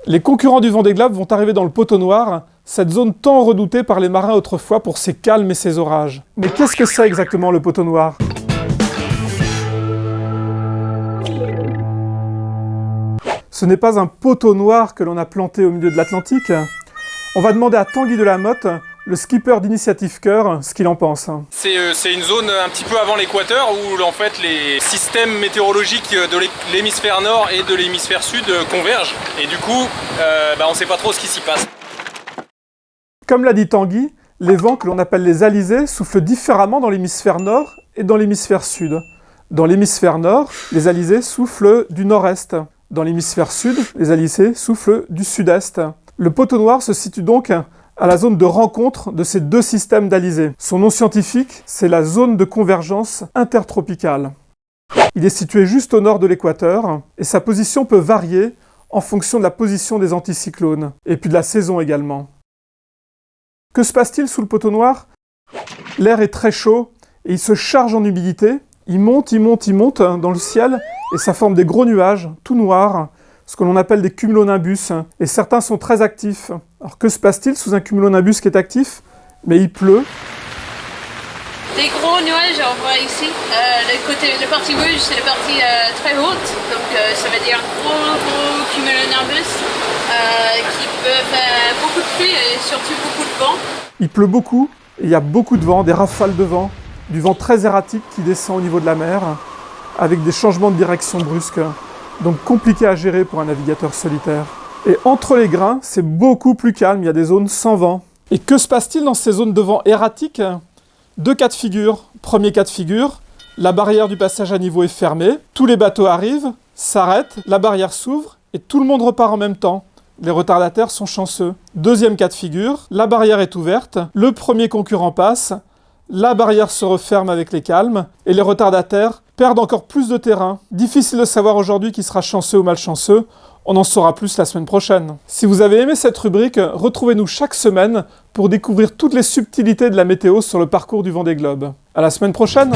Les concurrents du Vendée Globe vont arriver dans le Poteau Noir, cette zone tant redoutée par les marins autrefois pour ses calmes et ses orages. Mais qu'est-ce que c'est exactement le Poteau Noir ? Ce n'est pas un poteau noir que l'on a planté au milieu de l'Atlantique. On va demander à Tanguy Delamotte, le skipper d'Initiative Cœur, ce qu'il en pense. C'est une zone un petit peu avant l'équateur où en fait les systèmes météorologiques de l'hémisphère nord et de l'hémisphère sud convergent. Et du coup, on ne sait pas trop ce qui s'y passe. Comme l'a dit Tanguy, les vents que l'on appelle les alizés soufflent différemment dans l'hémisphère nord et dans l'hémisphère sud. Dans l'hémisphère nord, les alizés soufflent du nord-est. Dans l'hémisphère sud, les alizés soufflent du sud-est. Le Poteau Noir se situe donc à la zone de rencontre de ces deux systèmes d'alizés. Son nom scientifique, c'est la zone de convergence intertropicale. Il est situé juste au nord de l'équateur et sa position peut varier en fonction de la position des anticyclones et puis de la saison également. Que se passe-t-il sous le Poteau Noir ? L'air est très chaud et il se charge en humidité. Il monte dans le ciel et ça forme des gros nuages, tout noirs, ce que l'on appelle des cumulonimbus. Et certains sont très actifs. Alors que se passe-t-il sous un cumulonimbus qui est actif ? Mais il pleut. Des gros nuages, on voit ici. La partie rouge, c'est la partie très haute. Donc ça veut dire gros cumulonimbus qui peuvent faire beaucoup de pluie et surtout beaucoup de vent. Il pleut beaucoup et il y a beaucoup de vent, des rafales de vent. Du vent très erratique qui descend au niveau de la mer, avec des changements de direction brusques, donc compliqué à gérer pour un navigateur solitaire. Et entre les grains, c'est beaucoup plus calme, il y a des zones sans vent. Et que se passe-t-il dans ces zones de vent erratiques ? Deux cas de figure. Premier cas de figure, la barrière du passage à niveau est fermée, tous les bateaux arrivent, s'arrêtent, la barrière s'ouvre et tout le monde repart en même temps. Les retardataires sont chanceux. Deuxième cas de figure, la barrière est ouverte, le premier concurrent passe, la barrière se referme avec les calmes et les retardataires perdent encore plus de terrain. Difficile de savoir aujourd'hui qui sera chanceux ou malchanceux, on en saura plus la semaine prochaine. Si vous avez aimé cette rubrique, retrouvez-nous chaque semaine pour découvrir toutes les subtilités de la météo sur le parcours du Vendée Globe. À la semaine prochaine!